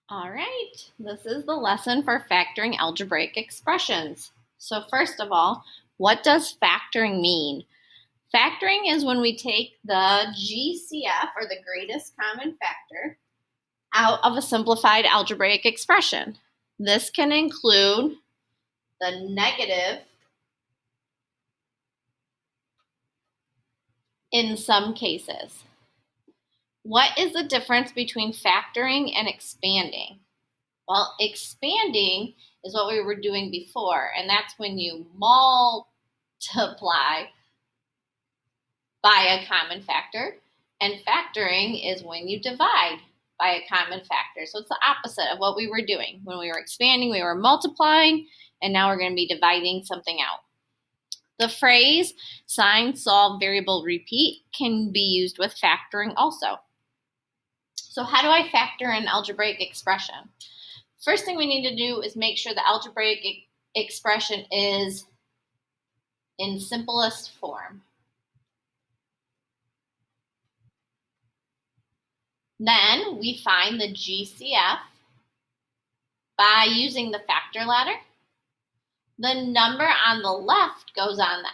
All right, this is the lesson for factoring algebraic expressions. So first of all, what does factoring mean? Factoring is when we take the GCF, or the greatest common factor, out of a simplified algebraic expression. This can include the negative in some cases. What is the difference between factoring and expanding? Well, expanding is what we were doing before, and that's when you multiply by a common factor, and factoring is when you divide by a common factor. So it's the opposite of what we were doing. When we were expanding, we were multiplying, and now we're going to be dividing something out. The phrase sign, solve, variable, repeat can be used with factoring also. So how do I factor an algebraic expression? First thing we need to do is make sure the algebraic expression is in simplest form. Then we find the GCF by using the factor ladder. The number on the left goes on the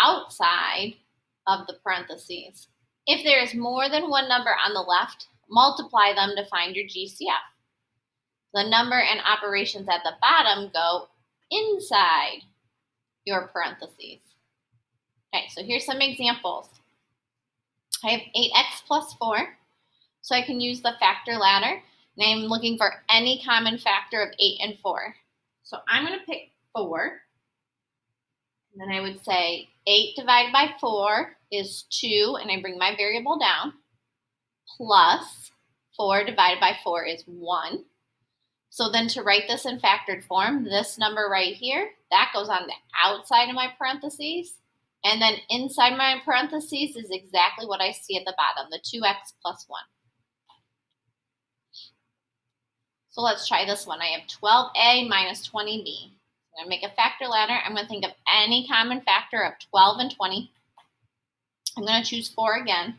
outside of the parentheses. If there is more than one number on the left, multiply them to find your GCF. The number and operations at the bottom go inside your parentheses. Okay, so here's some examples. I have 8x plus 4, so I can use the factor ladder, and I'm looking for any common factor of 8 and 4. So I'm going to pick 4, and then I would say 8 divided by 4 is 2, and I bring my variable down, plus 4 divided by 4 is 1. So then to write this in factored form, this number right here, that goes on the outside of my parentheses. And then inside my parentheses is exactly what I see at the bottom, the 2x plus 1. So let's try this one. I have 12a minus 20b. I'm going to make a factor ladder. I'm going to think of any common factor of 12 and 20. I'm going to choose 4 again.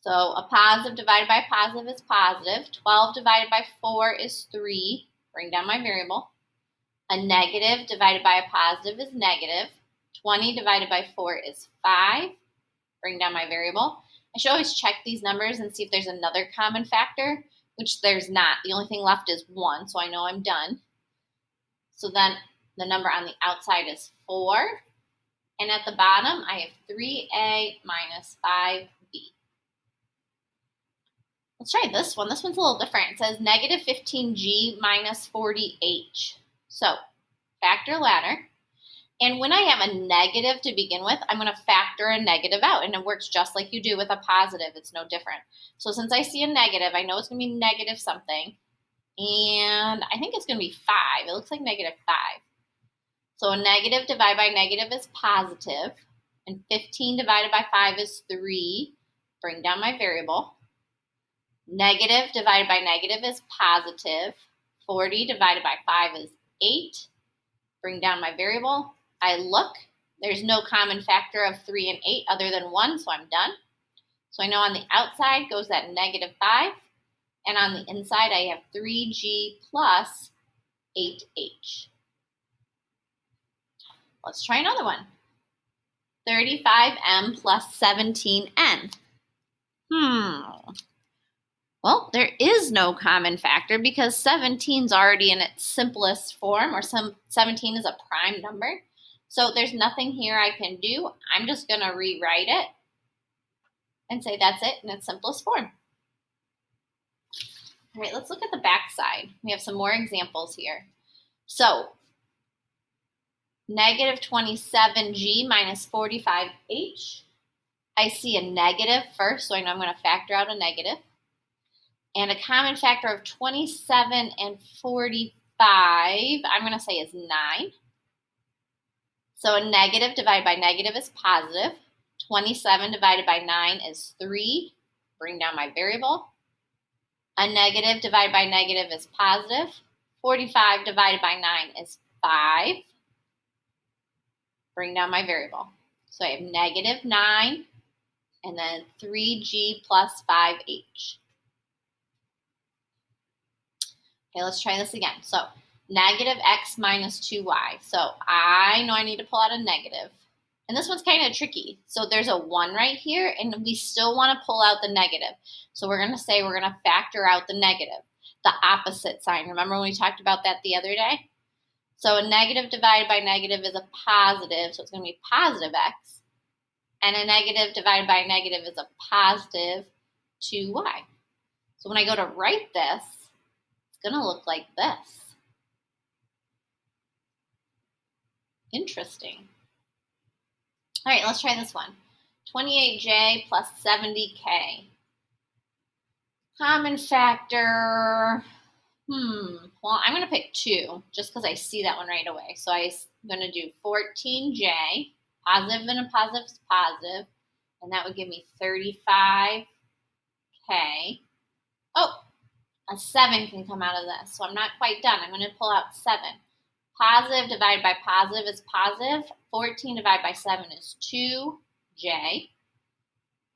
So a positive divided by a positive is positive. 12 divided by 4 is 3. Bring down my variable. A negative divided by a positive is negative. 20 divided by 4 is 5. Bring down my variable. I should always check these numbers and see if there's another common factor, which there's not. The only thing left is 1, so I know I'm done. So then the number on the outside is 4. And at the bottom, I have 3a minus 5b. Let's try this one. This one's a little different. It says negative 15g minus 40h. So factor ladder. And when I have a negative to begin with, I'm going to factor a negative out. And it works just like you do with a positive. It's no different. So since I see a negative, I know it's going to be negative something. And I think it's going to be 5. It looks like negative 5. So a negative divided by negative is positive. And 15 divided by 5 is 3. Bring down my variable. Negative divided by negative is positive. 40 divided by 5 is 8. Bring down my variable. I look. There's no common factor of 3 and 8 other than 1, so I'm done. So I know on the outside goes that negative 5. And on the inside, I have 3g plus 8h. Let's try another one. 35m plus 17n. Well, there is no common factor because 17 is already in its simplest form, or 17 is a prime number. So there's nothing here I can do. I'm just going to rewrite it and say that's it in its simplest form. All right, let's look at the back side. We have some more examples here. So negative 27g minus 45h. I see a negative first, so I know I'm going to factor out a negative. And a common factor of 27 and 45, I'm going to say is 9. So a negative divided by negative is positive. 27 divided by 9 is 3. Bring down my variable. A negative divided by negative is positive. 45 divided by 9 is 5. Bring down my variable. So I have negative 9 and then 3g plus 5h. Okay, let's try this again. So negative x minus 2y. So I know I need to pull out a negative. And this one's kind of tricky. So there's a 1 right here, and we still want to pull out the negative. So we're going to say we're going to factor out the negative, the opposite sign. Remember when we talked about that the other day? So a negative divided by negative is a positive, so it's going to be positive x. And a negative divided by negative is a positive 2y. So when I go to write this, it's going to look like this. Interesting. All right, let's try this one. 28j plus 70k. Common factor. Well, I'm going to pick 2 just because I see that one right away. So I'm going to do 14j. Positive and a positive is positive. And that would give me 35k. Oh, a 7 can come out of this. So I'm not quite done. I'm going to pull out 7. Positive divided by positive is positive. 14 divided by 7 is 2j.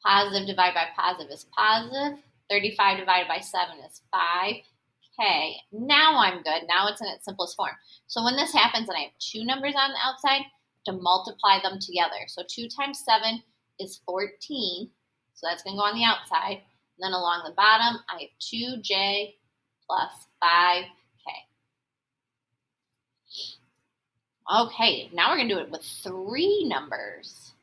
Positive divided by positive is positive. 35 divided by 7 is 5k. Now I'm good. Now it's in its simplest form. So when this happens and I have 2 numbers on the outside, I have to multiply them together. So 2 times 7 is 14. So that's going to go on the outside. And then along the bottom, I have 2j plus 5k. Okay, now we're going to do it with 3 numbers.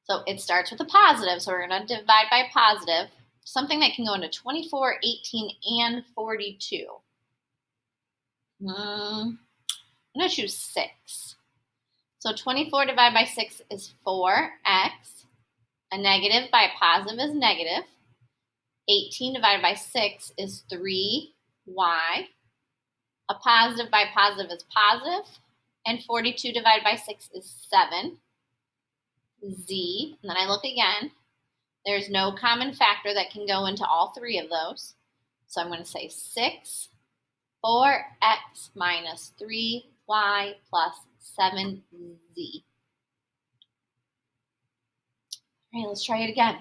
So it starts with a positive, so we're going to divide by positive, something that can go into 24, 18, and 42. I'm going to choose 6. So 24 divided by 6 is 4x. A negative by a positive is negative. 18 divided by 6 is 3y. A positive by positive is positive. And 42 divided by 6 is 7. Z. And then I look again. There's no common factor that can go into all 3 of those. So I'm going to say 6, 4x minus 3y plus 7z. All right, let's try it again.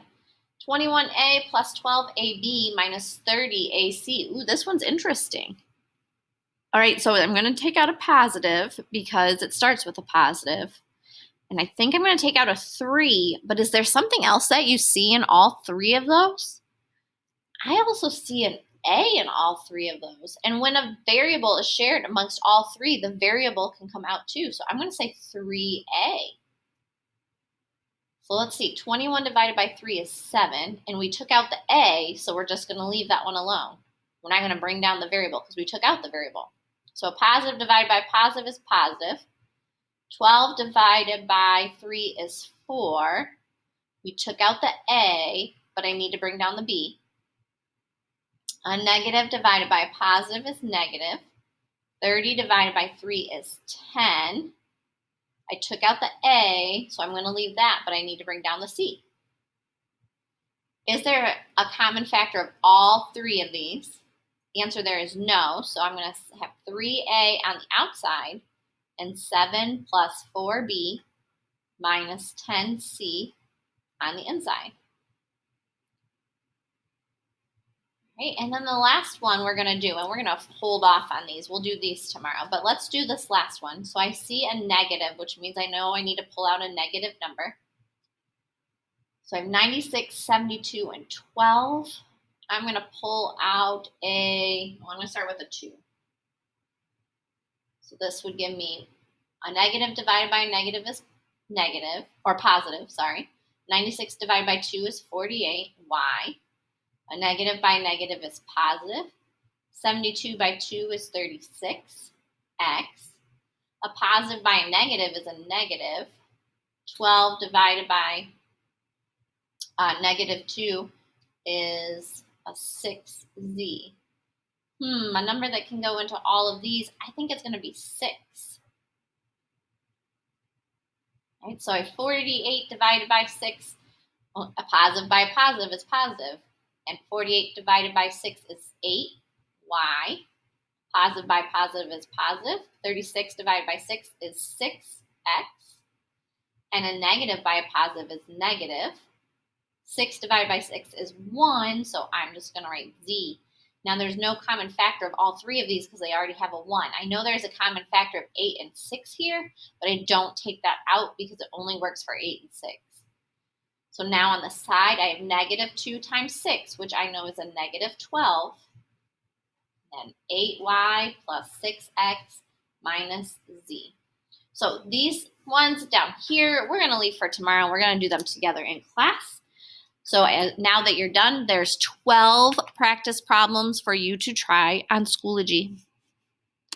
21a plus 12ab minus 30ac. Ooh, this one's interesting. All right, so I'm going to take out a positive because it starts with a positive. And I think I'm going to take out a 3, but is there something else that you see in all 3 of those? I also see an a in all 3 of those. And when a variable is shared amongst all 3, the variable can come out too. So I'm going to say 3a. So let's see, 21 divided by 3 is 7, and we took out the a, so we're just going to leave that one alone. We're not going to bring down the variable because we took out the variable. So positive divided by positive is positive. 12 divided by 3 is 4. We took out the a, but I need to bring down the b. A negative divided by a positive is negative. 30 divided by 3 is 10. I took out the a, so I'm going to leave that, but I need to bring down the c. Is there a common factor of all 3 of these? The answer there is no, so I'm going to have 3a on the outside and 7 plus 4b minus 10c on the inside. Right, and then the last one we're going to do, and we're going to hold off on these. We'll do these tomorrow, but let's do this last one. So I see a negative, which means I know I need to pull out a negative number. So I have 96, 72, and 12. I'm going to pull out I'm going to start with a 2. So this would give me a negative divided by a negative is negative, or positive, sorry. 96 divided by 2 is 48y. A negative by a negative is positive. 72 by 2 is 36x. A positive by a negative is a negative. 12 divided by negative 2 is a 6z. A number that can go into all of these, I think it's going to be 6. Right, so I have 48 divided by 6. Well, a positive by a positive is positive. And 48 divided by 6 is 8y. Positive by positive is positive. 36 divided by 6 is 6x. And a negative by a positive is negative. 6 divided by 6 is 1, so I'm just going to write z. Now there's no common factor of all three of these because they already have a 1. I know there's a common factor of 8 and 6 here, but I don't take that out because it only works for 8 and 6. So now on the side, I have negative 2 times 6, which I know is a negative 12. And 8y plus 6x minus z. So these ones down here, we're going to leave for tomorrow. We're going to do them together in class. So now that you're done, there's 12 practice problems for you to try on Schoology.